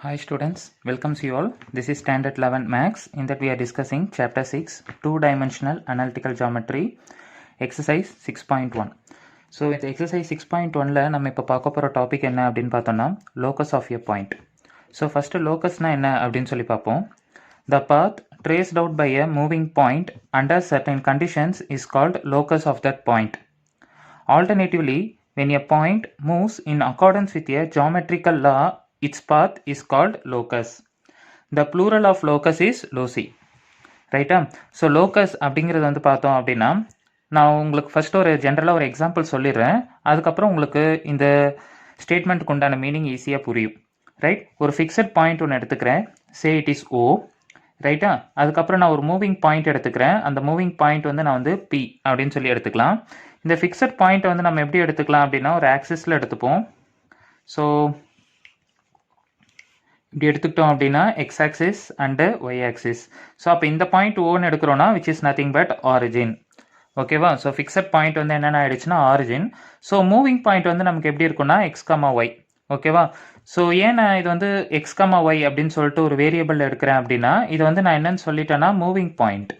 Hi students, welcomes you all. This is Standard 11 Max. In that we are discussing Chapter 6, Two-Dimensional Analytical Geometry, Exercise 6.1. So, இந்த Exercise 6.1ல நம்ம இப்போ பார்க்க போகிற topic என்ன அப்படின்னு பார்த்தோம்னா locus of a point. So, first locusனா என்ன அப்படின்னு சொல்லி பார்ப்போம். The path traced out by a moving point under certain conditions is called locus of that point. Alternatively, when a point moves in accordance with a geometrical law, its path is called locus. The plural of locus is loci. ரைட்டா? So locus அப்படிங்கிறது வந்து பார்த்தோம் அப்படின்னா நான் உங்களுக்கு first ஒரு ஜென்ரலாக ஒரு எக்ஸாம்பிள் சொல்லிடுறேன். அதுக்கப்புறம் உங்களுக்கு இந்த ஸ்டேட்மெண்ட்டுக்கு உண்டான மீனிங் ஈஸியாக புரியும். ரைட்? ஒரு ஃபிக்ஸட் பாயிண்ட் ஒன்று எடுத்துக்கிறேன். சே இட் இஸ் ஓ. ரைட்டா? அதுக்கப்புறம் நான் ஒரு மூவிங் பாயிண்ட் எடுத்துக்கிறேன். அந்த மூவிங் பாயிண்ட் வந்து நான் வந்து பி அப்படின்னு சொல்லி எடுத்துக்கலாம். இந்த ஃபிக்ஸட் பாயிண்ட்டை வந்து நம்ம எப்படி எடுத்துக்கலாம் அப்படின்னா ஒரு ஆக்சிஸில் எடுத்துப்போம். ஸோ இப்படி எடுத்துக்கிட்டோம் அப்படின்னா X axis and Y axis. So அப்போ இந்த பாயிண்ட் ஓன்னு எடுக்கிறோன்னா which is nothing but origin. ஓகேவா? ஸோ ஃபிக்ஸட் பாயிண்ட் வந்து என்னென்ன ஆயிடுச்சுன்னா ஆரிஜின். ஸோ மூவிங் பாயிண்ட் வந்து நமக்கு எப்படி இருக்குன்னா எக்ஸ் கமா ஒய். ஓகேவா? ஸோ ஏன் நான் இது வந்து எக்ஸ் கமா ஒய் அப்படின்னு சொல்லிட்டு ஒரு வேரியபிள் எடுக்கிறேன் அப்படின்னா இது வந்து நான் என்னன்னு சொல்லிட்டேன்னா moving point.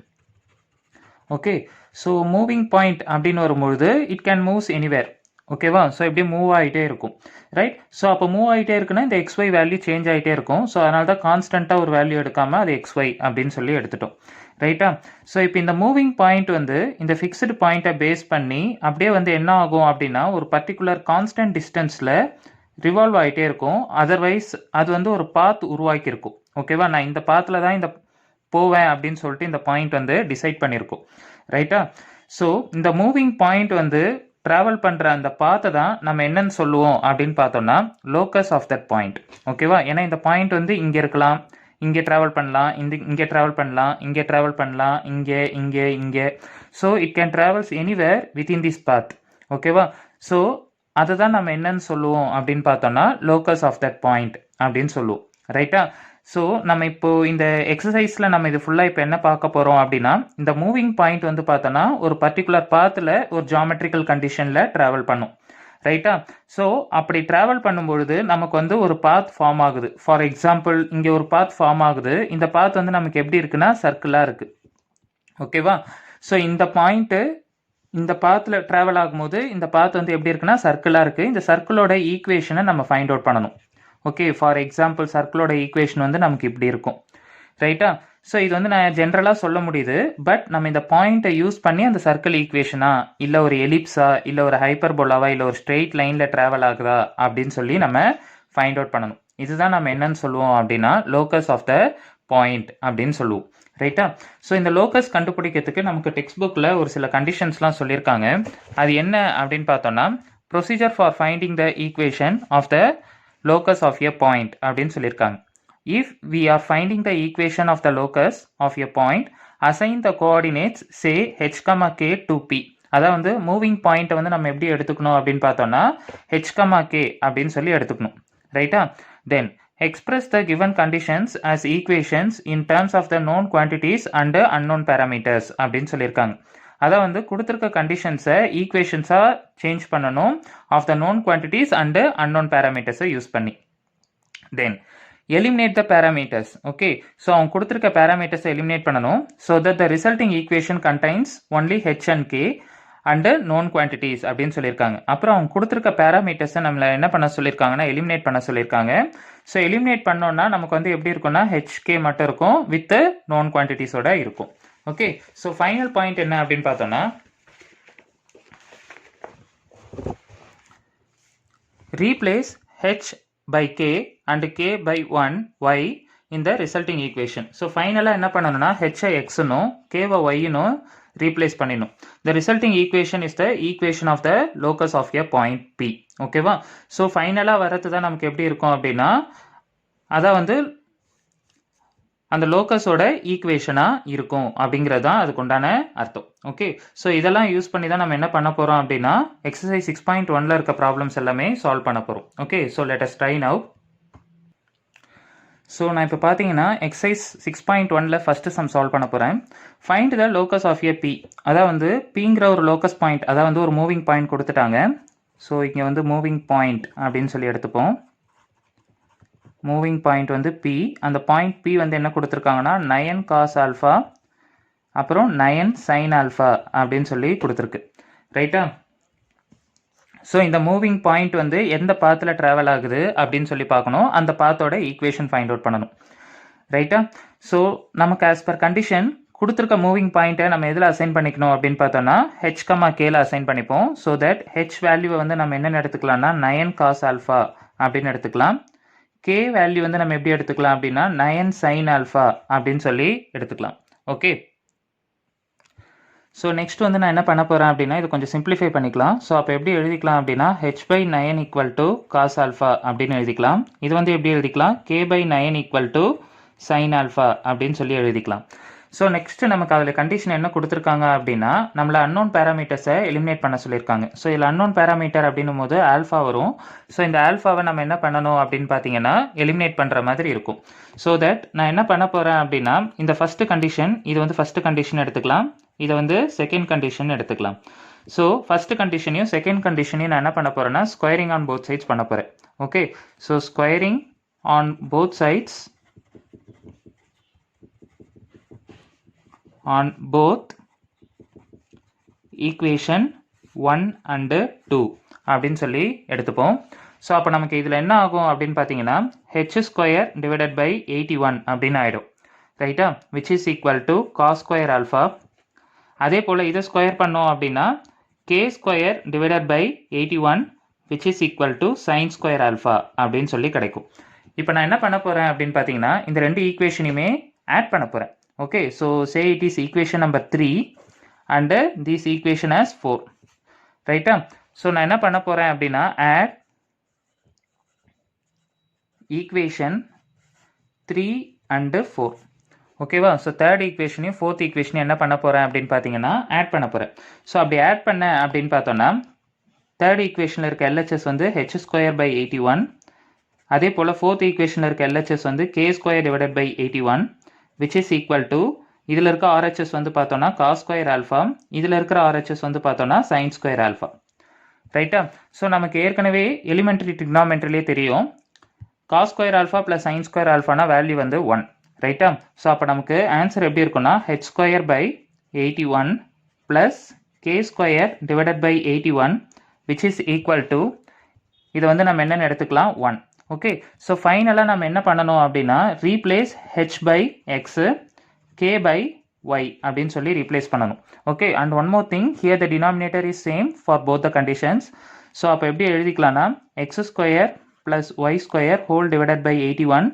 Okay, so moving point அப்படின்னு வரும்பொழுது இட் கேன் மூவ்ஸ் எனிவேர். ஓகேவா? ஸோ இப்படியே மூவ் ஆகிட்டே இருக்கும். ரைட்? ஸோ அப்போ மூவ் ஆகிட்டே இருக்குன்னா இந்த எக்ஸ்ஒய் வேல்யூ சேஞ்ச் ஆகிட்டே இருக்கும். ஸோ அதனால தான் கான்ஸ்டண்ட்டாக ஒரு வேல்யூ எடுக்காமல் அது எக்ஸ்ஒய் அப்படின்னு சொல்லி எடுத்துட்டோம். ரைட்டா? ஸோ இப்போ இந்த மூவிங் பாயிண்ட் வந்து இந்த ஃபிக்ஸ்டு பாயிண்ட்டை பேஸ் பண்ணி அப்படியே வந்து என்ன ஆகும் அப்படின்னா ஒரு பர்டிகுலர் கான்ஸ்டன்ட் டிஸ்டன்ஸில் ரிவால்வ் ஆகிட்டே இருக்கும். அதர்வைஸ் அது வந்து ஒரு பாத் உருவாக்கியிருக்கும். ஓகேவா? நான் இந்த பாத்தில் தான் இந்த போவேன் அப்படின்னு சொல்லிட்டு இந்த பாயிண்ட் வந்து டிசைட் பண்ணியிருக்கோம். ரைட்டா? ஸோ இந்த மூவிங் பாயிண்ட் வந்து ட்ராவல் பண்ணுற அந்த பாத்தை தான் நம்ம என்னன்னு சொல்லுவோம் அப்படின்னு பார்த்தோம்னா லோக்கஸ் ஆஃப் தட் பாயிண்ட். ஓகேவா? ஏன்னா இந்த பாயிண்ட் வந்து இங்கே இருக்கலாம், இங்கே ட்ராவல் பண்ணலாம், இங்கே ட்ராவல் பண்ணலாம், இங்கே ட்ராவல் பண்ணலாம், இங்கே. So it can travels anywhere within this path. ஓகேவா? ஸோ அதை தான் நம்ம என்னன்னு சொல்லுவோம் அப்படின்னு பார்த்தோம்னா லோக்கஸ் ஆஃப் தட் பாயிண்ட் அப்படின்னு சொல்லுவோம். ரைட்டா? ஸோ நம்ம இப்போ இந்த எக்ஸசைஸில் நம்ம இது ஃபுல்லாக இப்போ என்ன பார்க்க போகிறோம் அப்படின்னா இந்த மூவிங் பாயிண்ட் வந்து பார்த்தோன்னா ஒரு பர்டிகுலர் பாத்தில் ஒரு ஜியாமெட்ரிக்கல் கண்டிஷனில் ட்ராவல் பண்ணும். ரைட்டா? ஸோ அப்படி ட்ராவல் பண்ணும்பொழுது நமக்கு வந்து ஒரு பாத் ஃபார்ம் ஆகுது. ஃபார் எக்ஸாம்பிள் இங்கே ஒரு பாத் ஃபார்ம் ஆகுது. இந்த பாத் வந்து நமக்கு எப்படி இருக்குன்னா சர்க்கிளாக இருக்குது. ஓகேவா? ஸோ இந்த பாயிண்ட்டு இந்த பாத்தில் ட்ராவல் ஆகும்போது இந்த பாத் வந்து எப்படி இருக்குன்னா சர்க்கிளாக இருக்குது. இந்த சர்க்கிளோட ஈக்குவேஷனை நம்ம ஃபைண்ட் அவுட் பண்ணணும். ஓகே, ஃபார் எக்ஸாம்பிள் சர்க்கிளோட ஈக்குவேஷன் வந்து நமக்கு இப்படி இருக்கும். ரைட்டா? ஸோ இது வந்து நான் ஜென்ரலாக சொல்ல முடியுது. பட் நம்ம இந்த பாயிண்ட்டை யூஸ் பண்ணி அந்த சர்க்கிள் ஈக்குவேஷனா இல்லை ஒரு எலிப்ஸா இல்லை ஒரு ஹைப்பர்போலாவா இல்லை ஒரு ஸ்ட்ரெயிட் லைனில் ட்ராவல் ஆகுதா அப்படின்னு சொல்லி நம்ம ஃபைண்ட் அவுட் பண்ணணும். இதுதான் நம்ம என்னன்னு சொல்லுவோம் அப்படின்னா லோக்கஸ் ஆஃப் த பாயிண்ட் அப்படின்னு சொல்லுவோம். ரைட்டா? ஸோ இந்த லோக்கஸ் கண்டுபிடிக்கிறதுக்கு நமக்கு டெக்ஸ்ட் புக்கில் ஒரு சில கண்டிஷன்ஸ்லாம் சொல்லியிருக்காங்க. அது என்ன அப்படின்னு பார்த்தோம்னா procedure for finding the equation of the locus of a point அப்படின்னு சொல்லியிருக்காங்க. If we are finding the equation of the locus of a point, assign the coordinates say h, k to p. அதான் வந்து moving பாயிண்ட்டை வந்து நம்ம எப்படி எடுத்துக்கணும் அப்படின்னு பார்த்தோம்னா h, k அப்படின்னு சொல்லி எடுத்துக்கணும். ரைட்டா? தென் express the given conditions as equations in terms of the known quantities and unknown parameters அப்படின்னு சொல்லியிருக்காங்க. அதை வந்து கொடுத்துருக்க கண்டிஷன்ஸை ஈக்குவேஷன்ஸாக சேஞ்ச் பண்ணணும் of the known quantities and unknown பேராமீட்டர்ஸை யூஸ் பண்ணி. Then eliminate the parameters. Okay, so அவங்க கொடுத்துருக்க பேராமீட்டர்ஸை எலிமினேட் பண்ணணும். So that the resulting equation contains only H and K and known quantities அப்படின்னு சொல்லியிருக்காங்க. அப்புறம் அவங்க கொடுத்துருக்க பேராமீட்டர்ஸை நம்மளை என்ன பண்ண சொல்லியிருக்காங்கன்னா எலிமினேட் பண்ண சொல்லியிருக்காங்க. ஸோ எலிமினேட் பண்ணோன்னா நமக்கு வந்து எப்படி இருக்கும்னா ஹெச்கே மட்டும் இருக்கும் வித் நோன் குவான்டிட்டிஸோட இருக்கும். ஓகே, ஸோ ஃபைனல் பாயிண்ட் என்ன அப்படின்னு பார்த்தோம்னா replace H by K and K by 1 Y இந்த ரிசல்ட்டிங் ஈக்குவேஷன். ஸோ ஃபைனலாக என்ன பண்ணணும்னா ஹெச்ஐ எக்ஸ்னும் கேவை ஒய்னும் ரீப்ளேஸ் பண்ணிடணும். The resulting equation is the equation of the locus of a point P. ஓகேவா? ஸோ ஃபைனலாக வரது தான் நமக்கு எப்படி இருக்கும் அப்படின்னா அதான் வந்து அந்த லோக்கஸோட ஈக்குவேஷனாக இருக்கும் அப்படிங்கிறது தான் அதுக்கு உண்டான அர்த்தம். ஓகே, ஸோ இதெல்லாம் யூஸ் பண்ணி தான் நம்ம என்ன பண்ண போகிறோம் அப்படின்னா எக்ஸசைஸ் 6.1ல் இருக்க ப்ராப்ளம்ஸ் எல்லாமே சால்வ் பண்ண போகிறோம். Okay, so let us try now. So நான் இப்போ பார்த்தீங்கன்னா எக்ஸசைஸ் 6.1ல் ஃபஸ்ட்டு சம் சால்வ் பண்ண போகிறேன். Find the locus of A P. அதான் வந்து பிங்கிற ஒரு லோக்கஸ் பாயிண்ட், அதான் வந்து ஒரு மூவிங் பாயிண்ட் கொடுத்துட்டாங்க. ஸோ இங்கே வந்து மூவிங் பாயிண்ட் அப்படின்னு சொல்லி எடுத்துப்போம். மூவிங் பாயிண்ட் வந்து பி. அந்த பாயிண்ட் பி வந்து என்ன கொடுத்துருக்காங்கன்னா 9 காஸ் ஆல்ஃபா அப்புறம் 9 சைன் ஆல்ஃபா அப்படின்னு சொல்லி கொடுத்துருக்கு. ரைட்டா? ஸோ இந்த மூவிங் பாயிண்ட் வந்து எந்த பாத்தில் ட்ராவல் ஆகுது அப்படின்னு சொல்லி பார்க்கணும். அந்த பாத்தோட ஈக்குவேஷன் ஃபைண்ட் அவுட் பண்ணணும். ரைட்டா? ஸோ நமக்கு ஆஸ் பர் கண்டிஷன் கொடுத்துருக்க மூவிங் பாயிண்ட்டை நம்ம எதில் அசைன் பண்ணிக்கணும் அப்படின்னு பார்த்தோம்னா ஹெச் கமா கேல அசைன் பண்ணிப்போம். ஸோ தட் ஹெச் வேல்யூவை வந்து நம்ம என்னென்னு எடுத்துக்கலாம்னா 9 காஸ் ஆல்ஃபா அப்படின்னு எடுத்துக்கலாம். கே வேல்யூ வந்து நம்ம எப்படி எடுத்துக்கலாம் அப்படின்னா 9 சைன் ஆல்ஃபா அப்படின்னு சொல்லி எடுத்துக்கலாம். ஓகே. ஸோ நெக்ஸ்ட் வந்து நான் என்ன பண்ண போகிறேன் அப்படின்னா இது கொஞ்சம் சிம்பிளிஃபை பண்ணிக்கலாம். ஸோ அப்போ எப்படி எழுதிக்கலாம் அப்படின்னா h/9 equal to cos alpha அப்படின்னு எழுதிக்கலாம். இது வந்து எப்படி எழுதிக்கலாம் k/9 equal to sign alpha அப்படின்னு சொல்லி எழுதிக்கலாம். ஸோ நெக்ஸ்ட் நமக்கு அதில் கண்டிஷன் என்ன கொடுத்துருக்காங்க அப்படின்னா நம்மளை அன்னோன் பேராமீட்டர்ஸை எலிமினேட் பண்ண சொல்லியிருக்காங்க. ஸோ இதில் அன்னோன் பேராமீட்டர் அப்படின்னும் போது ஆல்ஃபா வரும். ஸோ இந்த ஆல்ஃபாவை நம்ம என்ன பண்ணணும் அப்படின்னு பார்த்தீங்கன்னா எலிமினேட் பண்ணுற மாதிரி இருக்கும். ஸோ தட் நான் என்ன பண்ண போகிறேன் அப்படின்னா இந்த ஃபஸ்ட்டு கண்டிஷன் இது வந்து ஃபஸ்ட்டு கண்டிஷன் எடுத்துக்கலாம். இதை வந்து செகண்ட் கண்டிஷன் எடுத்துக்கலாம். ஸோ ஃபஸ்ட்டு கண்டிஷனையும் செகண்ட் கண்டிஷனையும் நான் என்ன பண்ண போகிறேன்னா ஸ்கொயரிங் ஆன் போத் சைட்ஸ் பண்ண போகிறேன். Okay. So squaring on both sides on both equation 1 and 2 அப்படின்னு சொல்லி எடுத்துப்போம். ஸோ அப்போ நமக்கு இதில் என்ன ஆகும் அப்படின்னு பார்த்தீங்கன்னா h ஸ்கொயர் டிவைடட் பை 81 அப்படின்னு ஆகிடும். ரைட்டா? Which is equal to cos square alpha. அதே போல் இதை ஸ்கொயர் பண்ணோம் அப்படின்னா K square divided by 81 which is equal to sine square alpha அப்படின்னு சொல்லி கிடைக்கும். இப்போ நான் என்ன பண்ண போகிறேன் அப்படின்னு பார்த்தீங்கன்னா இந்த ரெண்டு ஈக்குவேஷனையுமே ஆட் பண்ண போகிறேன். Okay, so say it is equation number 3 and this equation as 4. Right? So நான் என்ன பண்ண போறேன் அப்படின்னா add equation 3 and 4. ஓகேவா? ஸோ தேர்ட் ஈக்குவேஷனையும் ஃபோர்த் ஈக்குவேஷனையும் என்ன பண்ண போகிறேன் அப்படின்னு பார்த்தீங்கன்னா ஆட் பண்ண போகிறேன். ஸோ அப்படி ஆட் பண்ண அப்படின்னு பார்த்தோன்னா தேர்ட் ஈக்குவேஷனில் இருக்க எல்ஹெச்எஸ் வந்து ஹெச் ஸ்கொயர் பை 81. அதே போல் ஃபோர்த் ஈக்குவேஷனில் இருக்க எல்ஹெச்எஸ் வந்து K square divided by 81 which is equal to இதில் இருக்க RHS வந்து பார்த்தோன்னா cos ஸ்கொயர் ஆல்ஃபா, இதில் இருக்கிற RHS வந்து பார்த்தோன்னா sin ஸ்கொயர் ஆல்ஃபா. ரைட்டா? ஸோ நமக்கு ஏற்கனவே எலிமெண்ட்ரி ட்ரிக்னாமெண்ட்ரிலே தெரியும் cos square alpha plus sin square ஆல்ஃபானா வேல்யூ வந்து 1. ரைட்டா? ஸோ அப்போ நமக்கு ஆன்சர் எப்படி இருக்குன்னா h square by 81 plus k square divided by 81 which is equal to இதை வந்து நம்ம என்னென்னு எடுத்துக்கலாம் 1. ஓகே. ஸோ ஃபைனலாக நம்ம என்ன பண்ணணும் அப்படின்னா replace H by x k by y அப்படின்னு சொல்லி ரீப்ளேஸ் பண்ணணும். Okay. And one more thing here the denominator is same for both the conditions. So அப்போ எப்படி எழுதிக்கலாம்னா x square plus Y square whole divided by 81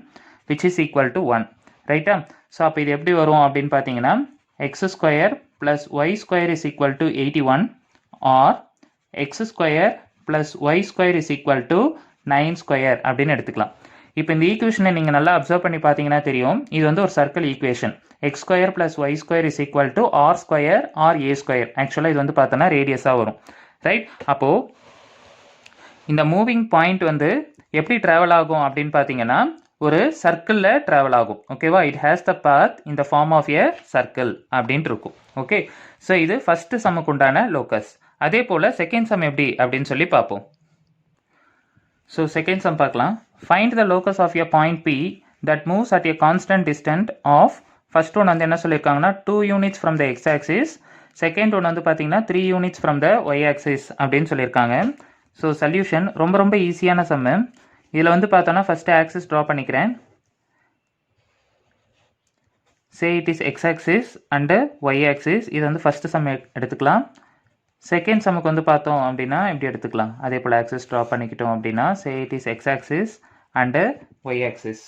which is equal to 1. ரைட்டா? So அப்போ இது எப்படி வரும் அப்படின்னு பார்த்தீங்கன்னா x square plus Y square is equal to 81 or x square plus Y square is equal to 9 square அப்படின்னு எடுத்துக்கலாம். இப்போ இந்த ஈக்குவேஷனை நீங்கள் நல்லா அப்சர்வ் பண்ணி பார்த்தீங்கன்னா தெரியும் இது வந்து ஒரு circle equation. X square plus Y square is equal to R square or A square. ஆக்சுவலாக இது வந்து பார்த்தோன்னா ரேடியஸாக வரும். ரைட்? அப்போது இந்த மூவிங் பாயிண்ட் வந்து எப்படி ட்ராவல் ஆகும் அப்படின்னு பார்த்தீங்கன்னா ஒரு சர்க்கிளில் ட்ராவல் ஆகும். ஓகேவா? It has the path in the form of a circle அப்படின்ட்டு இருக்கும். ஓகே. ஸோ இது ஃபஸ்ட்டு சம்முக்கு உண்டான லோக்கஸ். அதே போல் செகண்ட் சம் எப்படி அப்படின்னு சொல்லி பார்ப்போம். So second sum பார்க்கலாம். Find the locus of a point P that moves at a constant distance of first one வந்து என்ன சொல்லியிருக்காங்கன்னா 2 units from the x axis, second one வந்து பார்த்தீங்கன்னா 3 units from the y axis அப்படின்னு சொல்லியிருக்காங்க. So solution ரொம்ப ஈஸியான சம்மு. இதில் வந்து பார்த்தோன்னா ஃபஸ்ட்டு ஆக்சிஸ் ட்ரா பண்ணிக்கிறேன். say it is x axis and y axis. இது வந்து ஃபஸ்ட்டு சம் எடுத்துக்கலாம். செகண்ட் சமுக்கு வந்து பார்த்தோம் அப்படின்னா எப்படி எடுத்துக்கலாம் அதே போல் ஆக்சிஸ் ட்ரா பண்ணிக்கிட்டோம் அப்படின்னா say it is x axis and y axis.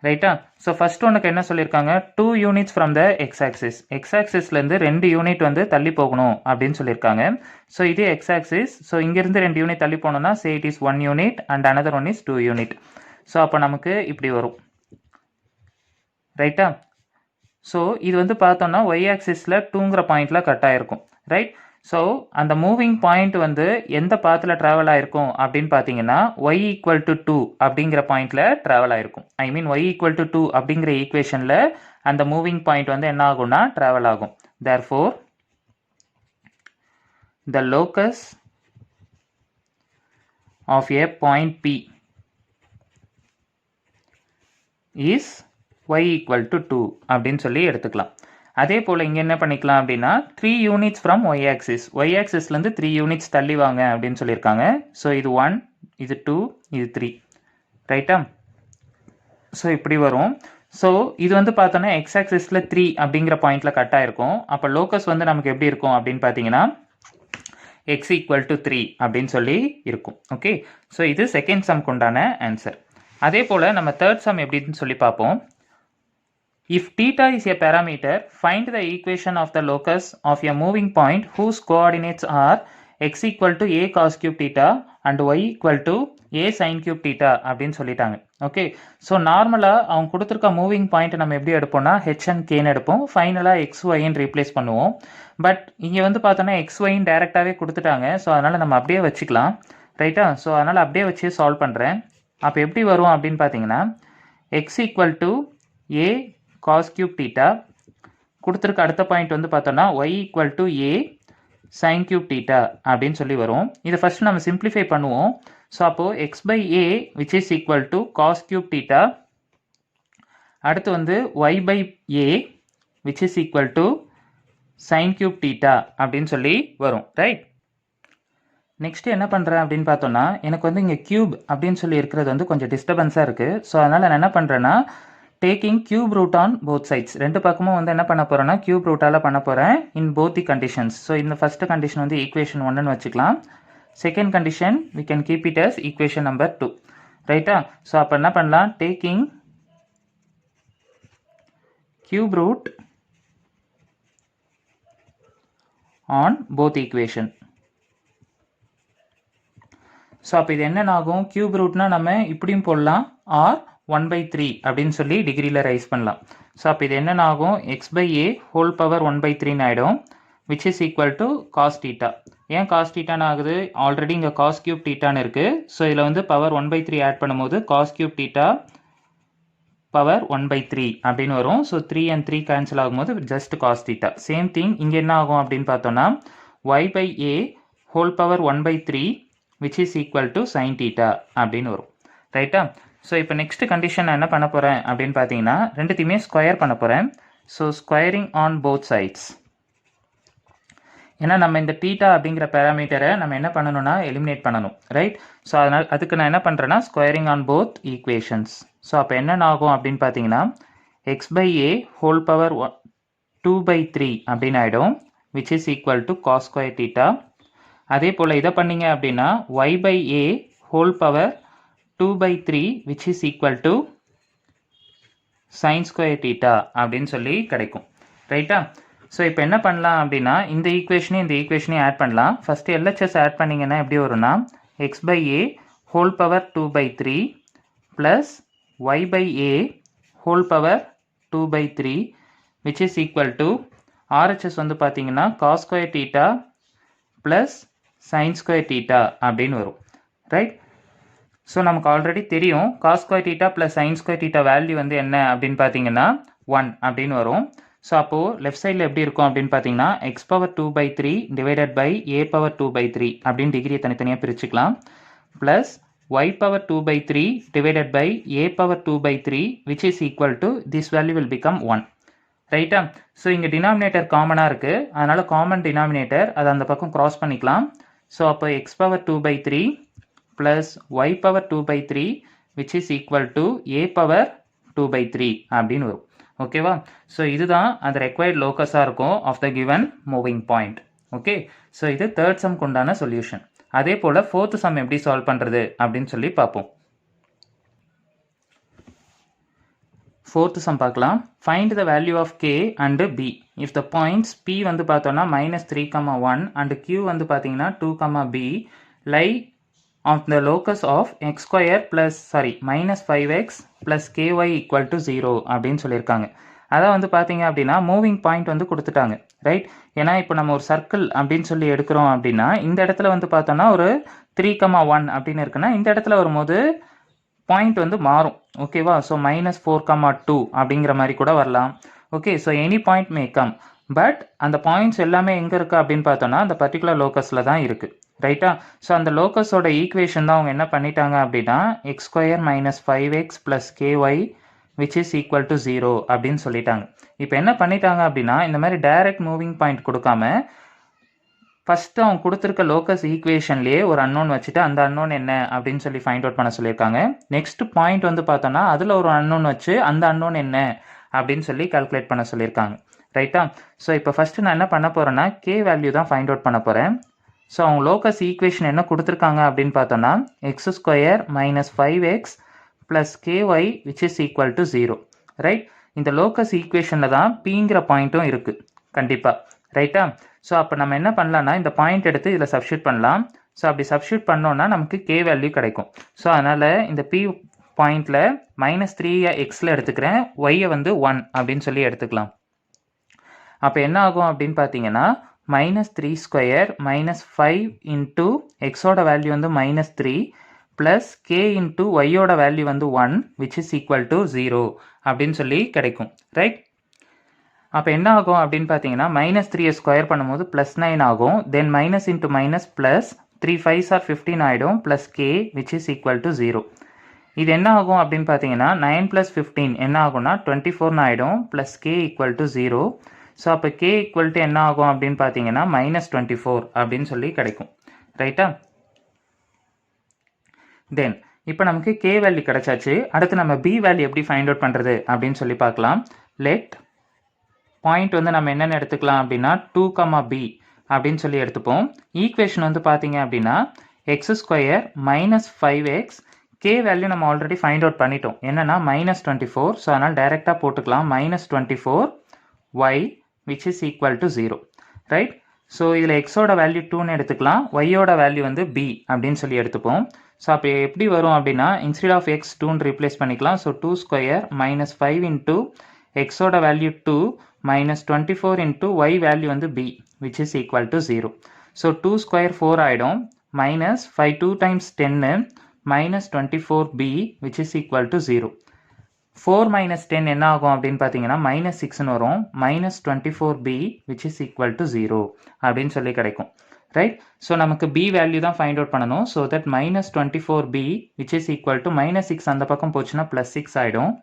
ரைட்டா? ஸோ ஃபர்ஸ்ட் ஒன்றுக்கு என்ன சொல்லியிருக்காங்க 2 units from the x axis. x axisலேருந்து 2 unit வந்து தள்ளி போகணும் அப்படின்னு சொல்லியிருக்காங்க. ஸோ இது x axis. ஸோ இங்கேருந்து 2 யூனிட் தள்ளி போகணும்னா say it is 1 unit and another one is 2 unit. So அப்போ நமக்கு இப்படி வரும். ரைட்டா? ஸோ இது வந்து பார்த்தோம்னா ஒய் ஆக்சிஸில் 2ங்கிற பாயிண்டில் கட் ஆகிருக்கும். ரைட்? ஸோ அந்த மூவிங் பாயிண்ட் வந்து எந்த பாத்தில் ட்ராவல் ஆகிருக்கும் அப்படின்னு பார்த்தீங்கன்னா ஒய் ஈக்குவல் டு 2 அப்படிங்கிற பாயிண்டில் ட்ராவல் ஆகிருக்கும். ஐ மீன் ஒய் ஈக்குவல் டு 2 அப்படிங்கிற ஈக்குவேஷனில் அந்த மூவிங் பாயிண்ட் வந்து என்ன ஆகும்னா ட்ராவல் ஆகும். Therefore the locus of a point P is y equal to 2 அப்படின்னு சொல்லி எடுத்துக்கலாம். அதே போல் இங்கே என்ன பண்ணிக்கலாம் அப்படின்னா 3 units from y axis, y axisலேருந்து 3 units தள்ளி வாங்க அப்படின்னு சொல்லியிருக்காங்க. ஸோ இது 1, இது 2, இது 3, ரைட்டா? ஸோ இப்படி வரும். ஸோ இது வந்து பார்த்தோன்னா எக்ஸ் ஆக்சிஸில் 3 அப்படிங்கிற பாயிண்டில் கட் ஆகிருக்கும். அப்போ லோக்கஸ் வந்து நமக்கு எப்படி இருக்கும் அப்படின்னு பார்த்தீங்கன்னா x equal to 3 அப்படின்னு சொல்லி இருக்கும். ஓகே, ஸோ இது செகண்ட் சம்க்கு உண்டான ஆன்சர். அதே போல் நம்ம தேர்ட் சம் எப்படின்னு சொல்லி பார்ப்போம். If theta is a parameter, find the equation of the locus of a moving point whose coordinates are x equal to a cos cube theta and y equal to a sin cube theta அப்படின்னு சொல்லிட்டாங்க. Okay, so நார்மலாக அவங்க கொடுத்துருக்க moving point நம்ம எப்படி எடுப்போம்னா h and k எடுப்போம். ஃபைனலாக x yன்னு replace பண்ணுவோம். பட் இங்கே வந்து பார்த்தோன்னா x yன்னு டேரெக்டாகவே கொடுத்துட்டாங்க. ஸோ அதனால் நம்ம அப்படியே வச்சுக்கலாம், ரைட்டா? ஸோ அதனால் அப்படியே வச்சு சால்வ் பண்ணுறேன். அப்போ எப்படி வரும் அப்படின்னு பார்த்தீங்கன்னா x equal to a cos cube theta, கொடுத்துருக்க அடுத்த பாயிண்ட் வந்து பார்த்தோன்னா y equal to a sin cube theta அப்படின்னு சொல்லி வரும். இதை ஃபர்ஸ்ட் நம்ம சிம்பிளிஃபை பண்ணுவோம். ஸோ அப்போது x by a which is equal to cos cube theta, அடுத்து வந்து y by a which is equal to sin cube theta அப்படின்னு சொல்லி வரும், ரைட்? நெக்ஸ்ட் என்ன பண்ணுறேன் அப்படின்னு பார்த்தோன்னா எனக்கு வந்து இங்கே கியூப் அப்படின்னு சொல்லி இருக்கிறது வந்து கொஞ்சம் டிஸ்டர்பன்ஸாக இருக்குது. ஸோ அதனால் நான் என்ன பண்ணுறேன்னா taking cube root on both sides, ரெண்டு பக்கமும் வந்து என்ன பண்ண போகிறேன்னா கியூப் ரூட்டால் பண்ண போகிறேன் in both the conditions. So இந்த ஃபர்ஸ்ட் கண்டிஷன் வந்து ஈக்குவேஷன் 1ன்னு வச்சுக்கலாம். Second condition we can keep it as equation number 2, ரைட்டா? ஸோ அப்போ என்ன பண்ணலாம், taking cube root on both equation. So அப்போ இது என்னென்ன ஆகும், கியூப் ரூட்னா நம்ம இப்படியும் போடலாம் ஆர் 1/3 அப்படின்னு சொல்லி டிகிரியில் ரைஸ் பண்ணலாம். ஸோ அப்போ இது என்னென்ன ஆகும், X by A whole power 1/3 ஆகிடும், which is equal to cos theta. ஏன் காஸ் டீட்டான்னு ஆகுது, ஆல்ரெடி இங்கே காஸ் கியூப் டீட்டான்னு இருக்குது. ஸோ இதில் வந்து பவர் 1/3 ஆட் பண்ணும்போது காஸ் கியூப் டீட்டா பவர் 1/3 அப்படின்னு வரும். ஸோ 3 and 3 கேன்சல் ஆகும்போது just cos theta. Same thing இங்கே என்ன ஆகும் அப்படின்னு பார்த்தோன்னா Y by A whole power 1/3 which is equal to sine theta அப்படின்னு வரும், ரைட்டா? ஸோ இப்போ நெக்ஸ்ட் கண்டிஷன் நான் என்ன பண்ண போகிறேன் அப்படின்னு பார்த்தீங்கன்னா ரெண்டுத்தையுமே ஸ்கொயர் பண்ண போகிறேன். So squaring on both sides. ஏன்னா நம்ம இந்த டீட்டா அப்படிங்கிற பேராமீட்டரை நம்ம என்ன பண்ணணும்னா எலிமினேட் பண்ணணும், ரைட்? ஸோ அதனால் அதுக்கு நான் என்ன பண்ணுறேன்னா squaring on both equations. So அப்போ என்னென்ன ஆகும் அப்படின்னு பார்த்தீங்கன்னா X by A whole power 2/3 அப்படின்னு ஆகிடும், which is equal to cos square theta. அதே போல் இதை பண்ணிங்க அப்படின்னா y by A whole power 2/3 which is equal to sin square theta அப்படின்னு சொல்லி கிடைக்கும், ரைட்டா? ஸோ இப்போ என்ன பண்ணலாம் அப்படின்னா இந்த ஈக்குவேஷனையும் ஆட் பண்ணலாம். ஃபஸ்ட்டு எல்ஹெச்எஸ் ஆட் பண்ணிங்கன்னா எப்படி வரும்னா X by A whole power 2/3 plus Y by A whole power 2/3 which is equal to RHS வந்து பார்த்தீங்கன்னா cos square theta plus sine square theta அப்படின்னு வரும், ரைட்? ஸோ நமக்கு ஆல்ரெடி தெரியும் cos square theta plus sine square theta value வந்து என்ன அப்படின்னு பார்த்தீங்கன்னா 1 அப்படின்னு வரும். ஸோ அப்போது லெஃப்ட் சைடில் எப்படி இருக்கும் அப்படின்னு பார்த்தீங்கன்னா X power 2/3 divided by A power 2/3 அப்படின்னு டிகிரியை தனித்தனியாக பிரிச்சுக்கலாம். Plus Y power 2/3 divided by A power 2/3 which is equal to this value will become 1, ரைட்டா? ஸோ இங்கே டினாமினேட்டர் காமனாக இருக்குது, அதனால் காமன் டினாமினேட்டர் அதை அந்த பக்கம் க்ராஸ் பண்ணிக்கலாம். ஸோ அப்போ X power 2/3 plus y power 2/3 which is equal to a power 2/3 அப்படின்னு வரும், ஓகேவா? ஸோ இதுதான் அந்த ரெக்வயர்ட் லோக்கஸாக இருக்கும் of the given moving point, okay? So இது தேர்ட் சம்க்கு உண்டான சொல்யூஷன். அதே போல் ஃபோர்த் சம் எப்படி சால்வ் பண்ணுறது அப்படின்னு சொல்லி பார்ப்போம். ஃபோர்த் சம் பார்க்கலாம். Find the value of k and b if the points p வந்து பார்த்தோன்னா -3,1 and q வந்து பார்த்தீங்கன்னா 2,b lie of the locus of x square plus -5x plus ky equal to 0 அப்படின்னு சொல்லியிருக்காங்க. அதான் வந்து பார்த்தீங்க அப்படின்னா மூவிங் பாயிண்ட் வந்து கொடுத்துட்டாங்க, ரைட்? ஏன்னா இப்போ நம்ம ஒரு சர்க்கிள் அப்படின்னு சொல்லி எடுக்கிறோம் அப்படின்னா இந்த இடத்துல வந்து பார்த்தோன்னா ஒரு 3,1 அப்படின்னு இருக்குன்னா இந்த இடத்துல வரும்போது பாயிண்ட் வந்து மாறும், ஓகேவா? ஸோ -4,2 அப்படிங்கிற மாதிரி கூட வரலாம், okay? So any point may come, but அந்த பாயிண்ட்ஸ் எல்லாமே எங்கே இருக்குது அப்படின்னு பார்த்தோன்னா அந்த பர்டிகுலர் லோக்கஸில் தான் இருக்குது, ரைட்டா? ஸோ அந்த லோக்கஸோட ஈக்குவேஷன் தான் அவங்க என்ன பண்ணிட்டாங்க அப்படின்னா X square minus 5x plus KY which is equal to 0 அப்படின்னு சொல்லிட்டாங்க. இப்போ என்ன பண்ணிட்டாங்க அப்படின்னா இந்த மாதிரி டைரக்ட் மூவிங் பாயிண்ட் கொடுக்காம ஃபஸ்ட்டு அவங்க கொடுத்துருக்க லோக்கஸ் ஈக்குவேஷன்லேயே ஒரு அன்னோன் வச்சுட்டு அந்த அன்னோன் என்ன அப்படின்னு சொல்லி ஃபைண்ட் அவுட் பண்ண சொல்லியிருக்காங்க. நெக்ஸ்ட் பாயிண்ட் வந்து பார்த்தோன்னா அதில் ஒரு அன்னோன் வச்சு அந்த அன்னோன் என்ன அப்படின்னு சொல்லி கால்குலேட் பண்ண சொல்லியிருக்காங்க. ரைட்டா? ஸோ இப்போ ஃபஸ்ட்டு நான் என்ன பண்ண போகிறேன்னா கே வேல்யூ தான் ஃபைண்ட் அவுட் பண்ண போகிறேன். ஸோ அவங்க லோக்கஸ் ஈக்குவேஷன் என்ன கொடுத்துருக்காங்க அப்படின்னு பார்த்தோன்னா X square minus 5x plus KY which is equal to 0. Right? இந்த லோக்கஸ் ஈக்குவேஷனில் தான் பிங்கிற பாயிண்ட்டும் இருக்குது கண்டிப்பாக. ரைட்டா? ஸோ அப்போ நம்ம என்ன பண்ணலான்னா இந்த பாயிண்ட் எடுத்து இதில் சப்ஸ்டியூட் பண்ணலாம். ஸோ அப்படி சப்ஸ்டியூட் பண்ணோன்னா நமக்கு கே வேல்யூ கிடைக்கும். ஸோ அதனால் இந்த பி பாயிண்டில் -3 எக்ஸில் எடுத்துக்கிறேன், ஒய்யை வந்து 1 அப்படின்னு சொல்லி எடுத்துக்கலாம். அப்போ என்ன ஆகும் அப்படின்னு பார்த்தீங்கன்னா -3 ஸ்கொயர் மைனஸ் 5 இன்ட்டு எக்ஸோட வேல்யூ வந்து -3 ப்ளஸ் கே இன்ட்டு ஒய்யோட வேல்யூ வந்து 1 விச் இஸ் ஈக்குவல் டு 0 அப்படின்னு சொல்லி கிடைக்கும். ரைட்? அப்போ என்ன ஆகும் அப்படின்னு பார்த்தீங்கன்னா -3 ஸ்கொயர் பண்ணும்போது +9 ஆகும். தென் minus into minus plus 3 5s are 15 ஆகிடும் plus K which is equal to 0. இது என்ன ஆகும் அப்படின்னு பார்த்தீங்கன்னா 9 + 15 என்ன ஆகும்னா 24 ஆகிடும் plus K equal to 0. So அப்போ கே ஈக்குவல் டு என்ன ஆகும் அப்படின்னு பார்த்தீங்கன்னா -24 அப்படின்னு சொல்லி கிடைக்கும். ரைட்டா? தென் இப்போ நமக்கு கே வேல்யூ கிடைச்சாச்சு. அடுத்து நம்ம பி வேல்யூ எப்படி ஃபைண்ட் அவுட் பண்ணுறது அப்படின்னு சொல்லி பார்க்கலாம். லெட் பாயிண்ட் வந்து நம்ம என்னென்ன எடுத்துக்கலாம் அப்படின்னா 2, b அப்படின்னு சொல்லி எடுத்துப்போம். ஈக்குவேஷன் வந்து பார்த்தீங்க அப்படின்னா X square minus 5x K value நம்ம ஆல்ரெடி ஃபைண்ட் அவுட் பண்ணிட்டோம். என்னன்னா -24. ஸோ அதனால் டைரெக்டாக போட்டுக்கலாம் -24 y which is equal to 0. Right? So இதில் எக்ஸோட வேல்யூ 2ன்னு எடுத்துக்கலாம், ஒய்யோட வேல்யூ வந்து b அப்படின்னு சொல்லி எடுத்துப்போம். ஸோ அப்போ எப்படி வரும் அப்படின்னா இன்ஸ்டெட் ஆஃப் எக்ஸ் 2ன்னு ரீப்ளேஸ் பண்ணிக்கலாம். ஸோ 2 ஸ்கொயர் மைனஸ் 5 இன்ட்டு எக்ஸோட value 2 minus 24 into y value வந்து b which is equal to 0. So 2 square 4 ஆயிடும் minus 5 2 times 10 minus 24b which is equal to 0. 4 minus 10 என்ன ஆகும் அப்படின்னு பார்த்தீங்கன்னா minus 6 வரும் minus 24b which is equal to 0 அப்படின்னு சொல்லி கிடைக்கும். ரைட்? ஸோ நமக்கு b வேல்யூ தான் ஃபைண்ட் அவுட் பண்ணணும். So that minus 24b which is equal to minus 6 அந்த பக்கம் போச்சுன்னா plus 6 ஆகிடும்.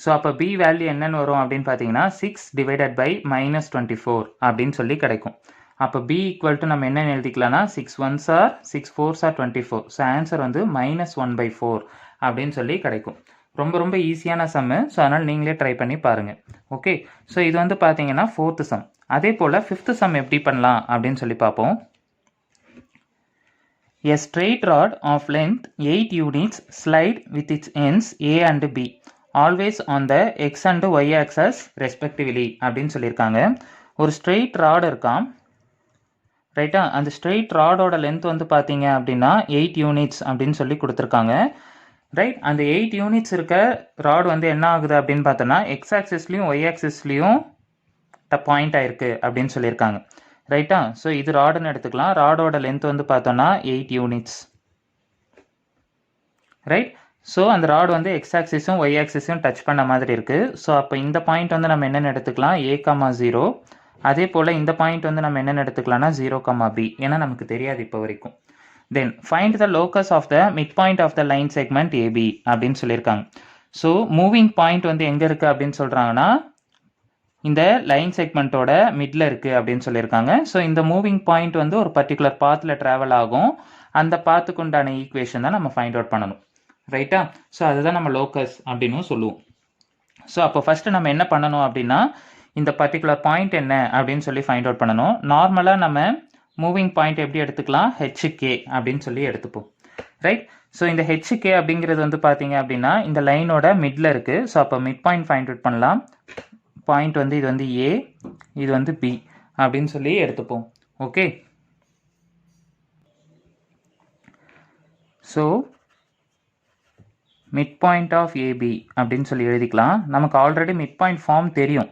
ஸோ அப்போ பி வேல்யூ என்னன்னு வரும் அப்படின்னு பார்த்தீங்கன்னா 6 divided by -24 அப்படின்னு சொல்லி கிடைக்கும். அப்போ பி ஈக்குவல் டு நம்ம என்னென்னு எழுதிக்கலாம்னா 6 1s are 6 4s are 24. So answer வந்து -1/4 அப்படின்னு சொல்லி கிடைக்கும். ரொம்ப ரொம்ப ஈஸியான சம்மு. ஸோ அதனால் நீங்களே ட்ரை பண்ணி பாருங்கள். ஓகே? ஸோ இது வந்து பார்த்தீங்கன்னா 4th சம். அதே போல் 5th சம் எப்படி பண்ணலாம் அப்படின்னு சொல்லி பார்ப்போம். A straight rod of length 8 units slide with its ends A and B always on the x and y axis respectively அப்படின்னு சொல்லியிருக்காங்க. ஒரு ஸ்ட்ரெயிட் ராட் இருக்கான். ரைட்டா? அந்த ஸ்ட்ரெயிட் ராடோட லென்த் வந்து பார்த்தீங்க அப்படின்னா 8 யூனிட்ஸ் அப்படின்னு சொல்லி கொடுத்துருக்காங்க. ரைட்? அந்த 8 யூனிட்ஸ் இருக்க ராட் வந்து என்ன ஆகுது அப்படின்னு பார்த்தோன்னா எக்ஸ் ஆக்சிஸ்லையும் ஒய் ஆக்சிஸ்லையும் பாயிண்ட் ஆயிருக்கு அப்படின்னு சொல்லியிருக்காங்க. ரைட்டா? ஸோ இது ராடுன்னு எடுத்துக்கலாம். ராடோட லென்த் வந்து பார்த்தோன்னா 8 யூனிட்ஸ். ரைட்? ஸோ அந்த ராட் வந்து எக்ஸ் ஆக்சிஸும் ஒய் ஆக்சிஸும் டச் பண்ண மாதிரி இருக்குது. ஸோ அப்போ இந்த பாயிண்ட் வந்து நம்ம என்னென்னு எடுத்துக்கலாம் A,0. அதே போல் இந்த பாயிண்ட் வந்து நம்ம என்னென்னு எடுத்துக்கலாம்னா 0,b. ஏன்னா நமக்கு தெரியாது இப்போ வரைக்கும். Then find the locus of the mid point of the line segment AB அப்படின்னு சொல்லியிருக்காங்க. ஸோ மூவிங் பாயிண்ட் வந்து எங்கே இருக்குது அப்படின்னு சொல்கிறாங்கன்னா இந்த லைன் செக்மெண்ட்டோட மிடில் இருக்குது அப்படின்னு சொல்லியிருக்காங்க. ஸோ இந்த மூவிங் பாயிண்ட் வந்து ஒரு பர்டிகுலர் பாத்தில் ட்ராவல் ஆகும். அந்த பாத்துக்கு உண்டான ஈக்குவேஷன் தான் நம்ம ஃபைண்ட் அவுட் பண்ணணும். ரைட்டா? ஸோ அதுதான் நம்ம லோக்கஸ் அப்படின்னு சொல்லுவோம். ஸோ அப்போ ஃபஸ்ட்டு நம்ம என்ன பண்ணணும் அப்படின்னா இந்த பர்டிகுலர் பாயிண்ட் என்ன அப்படின்னு சொல்லி ஃபைண்ட் அவுட் பண்ணணும். நார்மலாக நம்ம மூவிங் பாயிண்ட் எப்படி எடுத்துக்கலாம் HK அப்படின்னு சொல்லி எடுத்துப்போம். ரைட்? ஸோ இந்த HK அப்படிங்கிறது வந்து பார்த்தீங்க அப்படின்னா இந்த லைனோட மிடில் இருக்குது. ஸோ அப்போ மிட் பாயிண்ட் ஃபைண்ட் அவுட் பண்ணலாம். பாயிண்ட் வந்து இது வந்து A, இது வந்து B அப்படின்னு சொல்லி எடுத்துப்போம். Okay? So mid point of AB அப்படின்னு சொல்லி எழுதிக்கலாம். நமக்கு ஆல்ரெடி மிட் பாயிண்ட் ஃபார்ம் தெரியும்.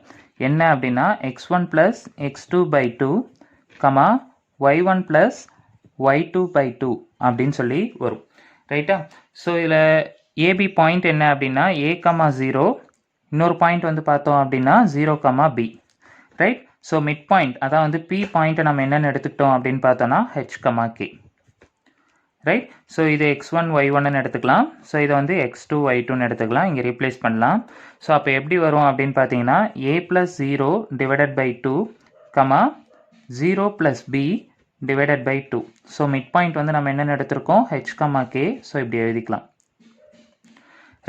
என்ன அப்படின்னா x1 + x2/2, y1 + y2/2 அப்படின்னு சொல்லி வரும். ரைட்டா? ஸோ இதில் AB பாயிண்ட் என்ன அப்படின்னா A,0. இன்னொரு பாயிண்ட் வந்து பார்த்தோம் அப்படின்னா 0,b. Right? So mid point அதான் வந்து பி பாயிண்ட்டை நம்ம என்னென்னு எடுத்துக்கிட்டோம் அப்படின்னு பார்த்தோன்னா H comma K. Right. So இது x1 y1ன்னு எடுத்துக்கலாம். ஸோ இதை வந்து x2 y2ன்னு எடுத்துக்கலாம். இங்கே ரீப்ளேஸ் பண்ணலாம். ஸோ அப்போ எப்படி வரும் அப்படின்னு பார்த்தீங்கன்னா a + 0 divided by 2 comma 0 + b divided by 2. So mid point வந்து நம்ம என்னென்னு எடுத்திருக்கோம் h கமா k. ஸோ இப்படி எழுதிக்கலாம்.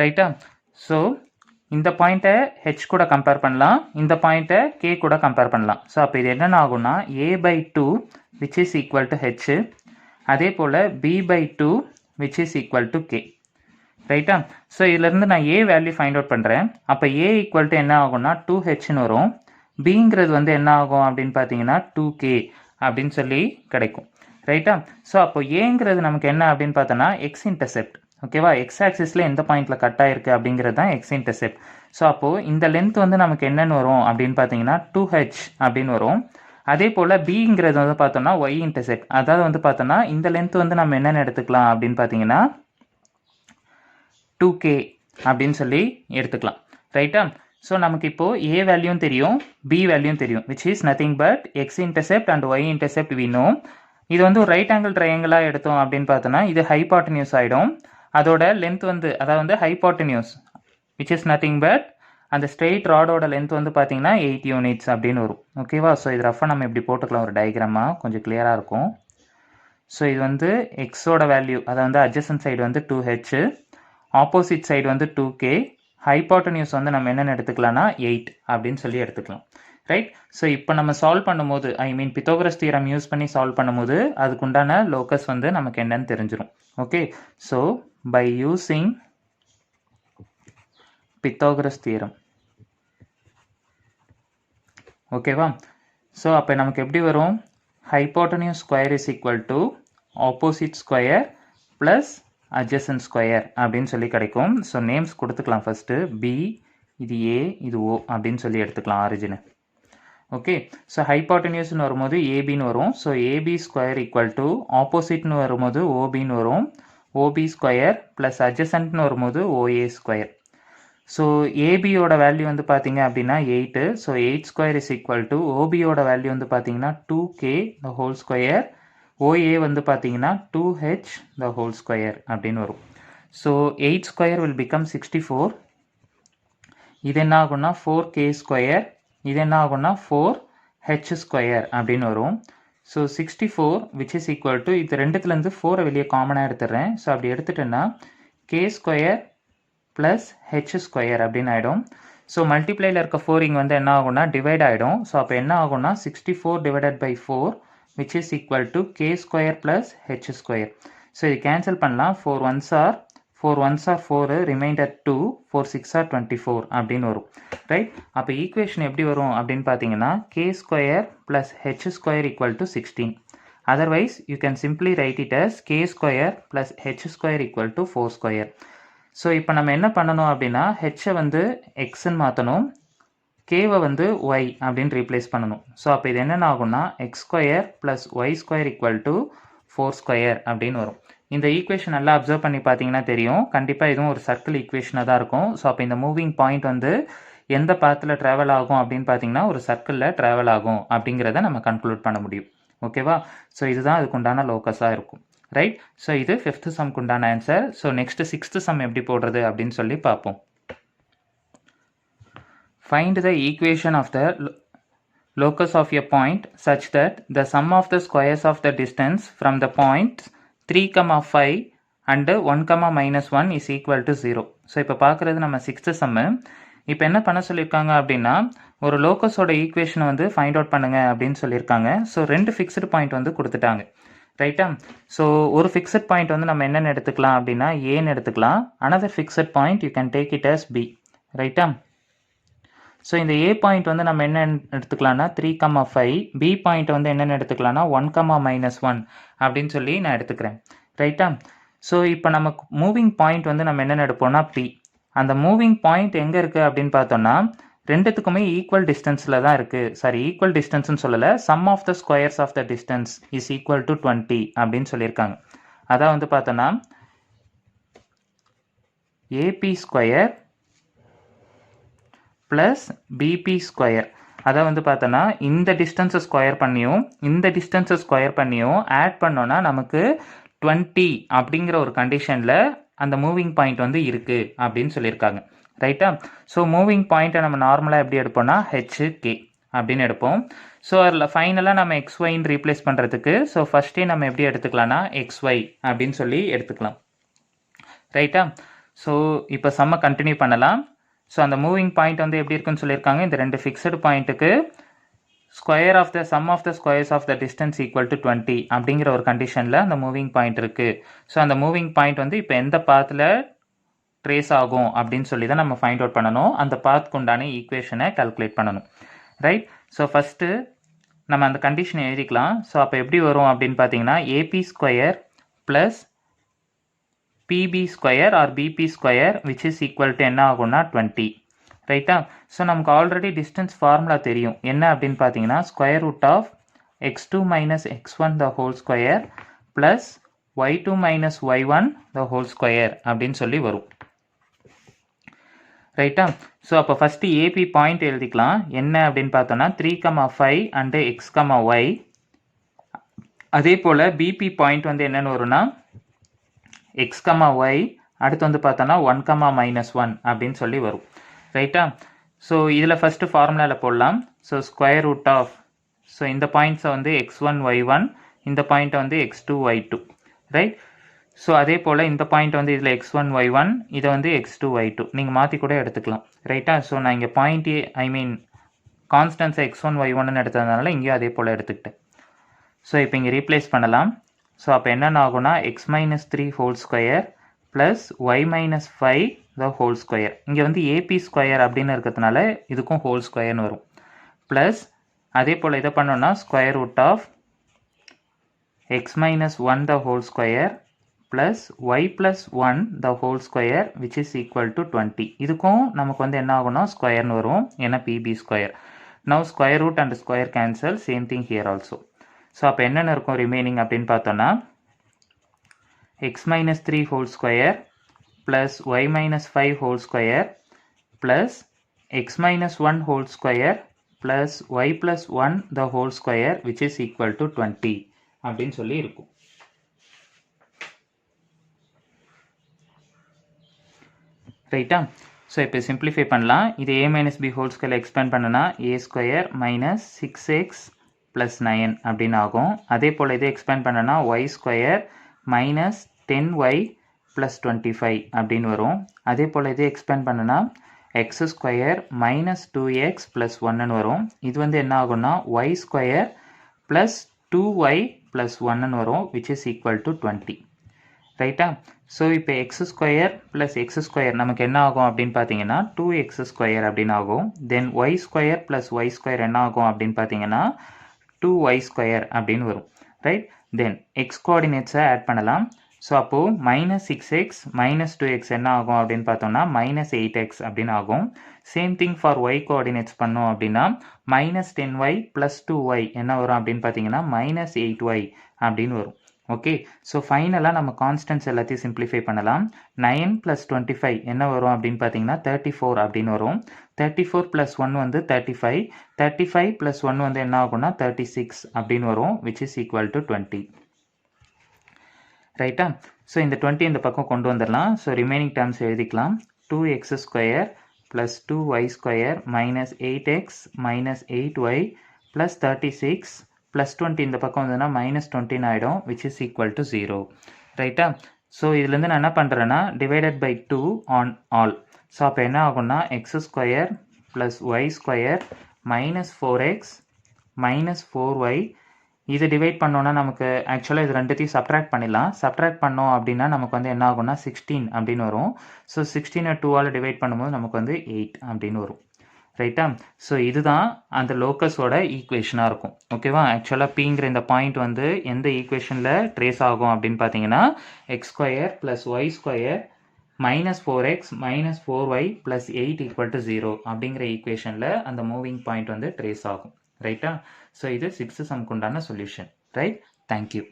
ரைட்டா. ஸோ இந்த பாயிண்ட்டை h கூட கம்பேர் பண்ணலாம், இந்த பாயிண்ட்டை k கூட கம்பேர் பண்ணலாம். ஸோ அப்போ இது என்னென்ன ஆகும்னா a/2 which is equal to h, அதே போல் b/2 which is equal to k. ரைட்டா. ஸோ இதிலேருந்து நான் a வேல்யூ ஃபைண்ட் அவுட் பண்ணுறேன். அப்போ a ஈக்குவல் டு என்ன ஆகும்னா 2hன்னு வரும். bங்கிறது வந்து என்ன ஆகும் அப்படின்னு பார்த்தீங்கன்னா 2k அப்படின்னு சொல்லி கிடைக்கும். ரைட்டா. ஸோ அப்போ ஏங்கிறது நமக்கு என்ன அப்படின்னு பார்த்தோன்னா எக்ஸ் இன்டர்செப்ட். ஓகேவா, எக்ஸ் ஆக்சிஸில் எந்த பாயிண்டில் கட் ஆயிருக்கு அப்படிங்கிறது தான் எக்ஸ் இன்டர்செப்ட். ஸோ அப்போது இந்த லென்த் வந்து நமக்கு என்னென்னு வரும் அப்படின்னு பார்த்தீங்கன்னா 2h அப்படின்னு வரும். அதே போல் பிங்கிறது வந்து பார்த்தோம்னா ஒய் இன்டர்செப்ட். அதாவது வந்து பார்த்தோன்னா இந்த லென்த் வந்து நம்ம என்னென்னு எடுத்துக்கலாம் அப்படின்னு பார்த்தீங்கன்னா 2k அப்படின்னு சொல்லி எடுத்துக்கலாம். ரைட்டா. ஸோ நமக்கு இப்போது ஏ வேல்யூவும் தெரியும், பி வேல்யூவும் தெரியும், which is nothing but X intercept and Y intercept we know. இது வந்து ஒரு ரைட் ஆங்கிள் ட்ரையாங்கிளாக எடுத்தோம் அப்படின்னு பார்த்தோன்னா இது ஹைபாட்டனியூஸ் ஆகிடும். அதோட லென்த் வந்து அதாவது hypotenuse which is nothing but அந்த ஸ்ட்ரெயிட் ராடோட லென்த் வந்து பார்த்தீங்கன்னா 8 யூனிட்ஸ் அப்படின்னு வரும். ஓகேவா. ஸோ இது ரஃபாக நம்ம இப்படி போட்டுக்கலாம் ஒரு டயக்ராமாக, கொஞ்சம் கிளியராக இருக்கும். ஸோ இது வந்து எக்ஸோட வேல்யூ, அதை வந்து அட்ஜசன்ட் சைடு வந்து 2h, ஆப்போசிட் சைடு வந்து 2k, ஹைபாட்டனியூஸ் வந்து நம்ம என்னென்னு எடுத்துக்கலாம்னா 8 அப்படின்னு சொல்லி எடுத்துக்கலாம். ரைட். ஸோ இப்போ நம்ம சால்வ் பண்ணும்போது பித்தோகரஸ் தியரம் யூஸ் பண்ணி சால்வ் பண்ணும்போது அதுக்குண்டான லோக்கஸ் வந்து நமக்கு என்னன்னு தெரிஞ்சிடும். Okay. So by using Pythagoras theorem. ஓகேவா. ஸோ அப்போ நமக்கு எப்படி வரும், hypotenuse square is equal to opposite square plus adjacent square அப்படின்னு சொல்லி கிடைக்கும். ஸோ நேம்ஸ் கொடுத்துக்கலாம். ஃபஸ்ட்டு பி, இது ஏ, இது ஓ அப்படின்னு சொல்லி எடுத்துக்கலாம் ஆரிஜினை. ஓகே. ஸோ ஹைபாட்டனியூஸ்னு வரும்போது ஏபின்னு வரும். So AB square equal to ஆப்போசிட்னு வரும்போது ஓபின்னு வரும். ஓபி ஸ்கொயர் ப்ளஸ் அட்ஜசன்ட்னு வரும்போது ஓஏ ஸ்கொயர். ஸோ ஏபியோட வேல்யூ வந்து பார்த்தீங்க அப்படின்னா 8. So 8 square is equal to ஓபியோட வேல்யூ வந்து பார்த்தீங்கன்னா 2k த ஹோல் ஸ்கொயர், ஓஏ வந்து பார்த்தீங்கன்னா 2h த ஹோல் ஸ்கொயர் அப்படின்னு வரும். So 8 square will become 64. இது என்ன ஆகும்னா 4k ஸ்கொயர், இது என்ன ஆகும்னா 4h ஸ்கொயர் அப்படின்னு வரும். So 64 which is equal to இது ரெண்டுத்துலேருந்து 4 வெளியே காமனாக எடுத்துடுறேன். ஸோ அப்படி எடுத்துட்டேன்னா k square plus h square அப்படின்னு ஆகிடும். ஸோ மல்டிப்ளையில் இருக்க 4 இங்கே வந்து என்ன ஆகும்னா டிவைட் ஆகிடும். ஸோ அப்போ என்ன ஆகும்னா 64 divided by 4 which is equal to k square plus h square. So இது கேன்சல் பண்ணலாம். 4 1s are 4, ரிமைண்டர் 2, 4 6 are 24 அப்படின்னு வரும். ரைட். அப்போ ஈக்குவேஷன் எப்படி வரும் அப்படின்னு பார்த்தீங்கன்னா k square plus h square equal to 16. Otherwise you can simply write it as k square plus h square equal to 4 square. So இப்போ நம்ம என்ன பண்ணணும் அப்படின்னா ஹெச்சை வந்து எக்ஸ்ன்னு மாற்றணும், கேவை வந்து ஒய் அப்படின்னு ரீப்ளேஸ் பண்ணணும். ஸோ அப்போ இது என்னென்ன ஆகும்னா x square plus Y square equal to 4 square அப்படின்னு வரும். இந்த ஈக்குவேஷன் நல்லா அப்சர்வ் பண்ணி பார்த்தீங்கன்னா தெரியும், கண்டிப்பாக இதுவும் ஒரு சர்க்கிள் ஈக்குவேஷனாக தான் இருக்கும். ஸோ அப்போ இந்த மூவிங் பாயிண்ட் வந்து எந்த பாத்தில் ட்ராவல் ஆகும் அப்படின்னு பார்த்தீங்கன்னா ஒரு சர்க்கிளில் ட்ராவல் ஆகும் அப்படிங்கிறத நம்ம கன்க்ளூட் பண்ண முடியும். ஓகேவா. ஸோ இதுதான் அதுக்குண்டான லோக்கஸாக இருக்கும். ரைட். ஸோ இது 5th சம்க்கு உண்டான answer. So next 6th some எப்படி போடுறது அப்படின்னு சொல்லி பார்ப்போம். Find the equation of the locus of a point such that the sum of the squares of the distance from the points 3, 5 and 1, -1 is equal to 0. So இப்போ பார்க்குறது நம்ம 6th சம்மு. இப்போ என்ன பண்ண சொல்லியிருக்காங்க அப்படின்னா ஒரு லோக்கஸோட ஈக்குவேஷனை வந்து ஃபைண்ட் அவுட் பண்ணுங்க அப்படின்னு சொல்லியிருக்காங்க. ஸோ 2 ஃபிக்ஸ்டு பாயிண்ட் வந்து கொடுத்துட்டாங்க. ரைட்டா. ஸோ ஒரு ஃபிக்ஸட் பாயிண்ட் வந்து நம்ம என்னென்னு எடுத்துக்கலாம் அப்படின்னா ஏன்னு எடுத்துக்கலாம். Another fixed point you can take it as B. ரைட்டா. ஸோ இந்த ஏ பாயிண்ட் வந்து நம்ம என்ன எடுத்துக்கலாம்னா 3, 5, பி பாயிண்ட் வந்து என்னென்னு எடுத்துக்கலாம்னா 1, -1 அப்படின்னு சொல்லி நான் எடுத்துக்கிறேன். ரைட்டா. ஸோ இப்போ நமக்கு மூவிங் பாயிண்ட் வந்து நம்ம என்னென்னு எடுப்போம்னா பி. அந்த மூவிங் பாயிண்ட் எங்கே இருக்குது அப்படின்னு பார்த்தோம்னா ரெண்டுத்துக்குமே ஈக்குவல் டிஸ்டன்ஸில் தான் இருக்குது. சாரி, ஈக்குவல் டிஸ்டன்ஸ்னு சொல்லலை, sum of the squares of the distance is equal to 20 அப்படின்னு சொல்லியிருக்காங்க. அதான் வந்து பார்த்தோன்னா AP square plus BP square, அதை வந்து பார்த்தோன்னா இந்த டிஸ்டன்ஸை ஸ்கொயர் பண்ணியும் இந்த டிஸ்டன்ஸை ஸ்கொயர் பண்ணியும் ஆட் பண்ணோன்னா நமக்கு 20 அப்படிங்கிற ஒரு கண்டிஷனில் அந்த மூவிங் பாயிண்ட் வந்து இருக்குது அப்படின்னு சொல்லியிருக்காங்க. ரைட்டா? ஸோ மூவிங் பாயிண்ட்டை நம்ம நார்மலாக எப்படி எடுப்போம்னா ஹெச்கே அப்படின்னு எடுப்போம். ஸோ அதில் ஃபைனலாக நம்ம எக்ஸ்ஒய்ன்னு ரீப்ளேஸ் பண்ணுறதுக்கு ஸோ ஃபஸ்ட்டே நம்ம எப்படி எடுத்துக்கலாம்னா எக்ஸ்ஒய் அப்படின்னு சொல்லி எடுத்துக்கலாம். ரைட்டா? ஸோ இப்போ சம்ம கண்டினியூ பண்ணலாம். ஸோ அந்த மூவிங் பாயிண்ட் வந்து எப்படி இருக்குன்னு சொல்லியிருக்காங்க, இந்த ரெண்டு ஃபிக்ஸடு பாயிண்ட்டுக்கு square of the sum of the squares of the distance equal to 20 அப்படிங்கிற ஒரு கண்டிஷனில் அந்த மூவிங் பாயிண்ட் இருக்குது. ஸோ அந்த மூவிங் பாயிண்ட் வந்து இப்போ எந்த பாத்தில் ட்ரேஸ் ஆகும் அப்படின்னு சொல்லி தான் நம்ம ஃபைண்ட் அவுட் பண்ணணும். அந்த பாத்துக்கு உண்டான ஈக்குவேஷனை கால்குலேட் பண்ணணும். ரைட்? ஸோ ஃபஸ்ட்டு நம்ம அந்த கண்டிஷனை எழுதிக்கலாம். ஸோ அப்போ எப்படி வரும் அப்படின்னு பார்த்தீங்கன்னா AP square plus BP square or BP square which is equal to என்ன ஆகும்னா 20. ரைட்டா? ஸோ நமக்கு ஆல்ரெடி டிஸ்டன்ஸ் ஃபார்முலா தெரியும். என்ன அப்படின்னு பார்த்தீங்கன்னா square root of x2 minus x1 the whole square plus y2 minus y1 the whole square அப்படின்னு சொல்லி வரும். ரைட்டா? ஸோ அப்போ ஃபஸ்ட்டு ஏபி பாயிண்ட் எழுதிக்கலாம். என்ன அப்படின்னு பார்த்தோன்னா 3,5 அண்டு x,y. அதே போல் பிபி பாயிண்ட் வந்து என்னென்னு வரும்னா x,y அடுத்து வந்து பார்த்தோன்னா 1,-1 அப்படின்னு சொல்லி வரும். ரைட்டா? ஸோ இதில் ஃபஸ்ட்டு ஃபார்முலாவில் போடலாம். So square root of so இந்த பாயிண்ட்ஸை வந்து x1 y1 இந்த பாயிண்ட்டை வந்து x2 y2. ரைட்? ஸோ அதே போல் இந்த பாயிண்ட் வந்து இதில் x1 y1 இதை வந்து x2 y2 நீங்கள் மாற்றி கூட எடுத்துக்கலாம். ரைட்டா? ஸோ நான் இங்கே பாயிண்ட் கான்ஸ்டன்ஸை x1 y1ன்னு எடுத்ததுனால இங்கேயும் அதே போல் எடுத்துக்கிட்டேன். ஸோ இப்போ இங்கே ரீப்ளேஸ் பண்ணலாம். ஸோ அப்போ என்னென்ன ஆகும்னா x-3 whole square plus y-5 த ஹோல் ஸ்கொயர். இங்கே வந்து ஏபி ஸ்கொயர் அப்படின்னு இருக்கிறதுனால இதுக்கும் ஹோல் ஸ்கொயர்னு வரும். ப்ளஸ் அதே போல் இதை பண்ணோன்னா square root of x-1 the whole square plus y+1 the whole square which is equal to 20. இதுக்கும் நமக்கு வந்து என்ன ஆகும்னா ஸ்கொயர்னு வரும். ஏன்னா BP square. Now square root and square cancel, same thing here also. So அப்போ என்னென்ன இருக்கும் ரிமைனிங் அப்படின்னு பார்த்தோன்னா x-3 whole square plus y-5 whole square plus x-1 whole square plus y+1 the whole square which is equal to 20 அப்படின்னு சொல்லி இருக்கும். ரைட்டா? So இப்போ சிம்பிளிஃபை பண்ணலாம். இது a-b ஹோல் ஸ்கொயர் எக்ஸ்பேண்ட் பண்ணனா a square minus 6x plus 9 அப்படின்னு ஆகும். அதே போல் இதை எக்ஸ்பேண்ட் பண்ணனா y square minus 10y plus 25 அப்படின்னு வரும். அதே போல் இதை எக்ஸ்பேண்ட் பண்ணனா x square minus 2x plus 1ன்னு வரும். இது வந்து என்ன ஆகும்னா y square plus 2y plus 1ன்னு வரும் விச் இஸ் ஈக்குவல் டு 20. ரைட்டா? ஸோ இப்போ x square plus x square நமக்கு என்ன ஆகும் அப்படின்னு பார்த்தீங்கன்னா 2x ஸ்கொயர் அப்படின்னு ஆகும். Then y square plus Y square என்ன ஆகும் அப்படின்னு பார்த்தீங்கன்னா 2y ஸ்கொயர் அப்படின்னு வரும். ரைட்? தென் எக்ஸ் கோஆர்டினேட்ஸை ஆட் பண்ணலாம். ஸோ அப்போது மைனஸ் 6x மைனஸ் 2x என்ன ஆகும் அப்படின்னு பார்த்தோம்னா மைனஸ் 8x அப்படின்னு ஆகும். Same thing for y coordinates பண்ணோம் அப்படின்னா மைனஸ் 10y ப்ளஸ் 2y என்ன வரும் அப்படின்னு பார்த்தீங்கன்னா மைனஸ் 8y அப்படின்னு வரும். ஓகே? ஸோ ஃபைனலாக நம்ம கான்ஸ்டன்ஸ் எல்லாத்தையும் சிம்பிளிஃபை பண்ணலாம். 9 ப்ளஸ் 25 என்ன வரும் அப்படின்னு பார்த்தீங்கன்னா 34 அப்படின்னு வரும். 34 ப்ளஸ் 1 வந்து 35. 35 ப்ளஸ் 1 வந்து என்ன ஆகும்னா 36 அப்படின்னு வரும் விச் இஸ் ஈக்குவல் டு 20. ரைட்டா? ஸோ இந்த 20 இந்த பக்கம் கொண்டு வந்துடலாம். ஸோ ரிமைனிங் டேர்ம்ஸ் எழுதிக்கலாம். 2x square plus 2y square minus 8x minus 8y plus 36 plus 20 இந்த பக்கம் வந்ததுன்னா மைனஸ் 20 ஆகிடும் விச் இஸ் ஈக்குவல் டு 0. ரைட்டா? ஸோ இதுலேருந்து நான் என்ன பண்ணுறேன்னா divided by 2 on all. So அப்போ என்ன ஆகும்னா x square plus Y square minus 4x minus 4y இது டிவைட் பண்ணோன்னா நமக்கு ஆக்சுவலாக இது ரெண்டுத்தையும் சப்ட்ராக்ட் பண்ணிடலாம். சப்ட்ராக்ட் பண்ணோம் அப்படின்னா நமக்கு வந்து என்ன ஆகும்னா 16 அப்படின்னு வரும். ஸோ 16 2ஆல் டிவைட் பண்ணும்போது நமக்கு வந்து 8 அப்படின்னு வரும். ரைட்டா? ஸோ இதுதான் அந்த லோக்கஸோட ஈக்குவேஷனாக இருக்கும். ஓகேவா? ஆக்சுவலாக பிங்கிற இந்த பாயிண்ட் வந்து எந்த ஈக்குவேஷனில் ட்ரேஸ் ஆகும் அப்படின்னு பார்த்தீங்கன்னா x square plus Y square minus 4x minus 4y plus 8 equal to 0 அப்படிங்கிற ஈக்குவேஷனில் அந்த மூவிங் பாயிண்ட் வந்து ட்ரேஸ் ஆகும். ரைட்டா? ஸோ இது 6th சம்க்கு உண்டான சொல்யூஷன். ரைட்? தேங்க்யூ.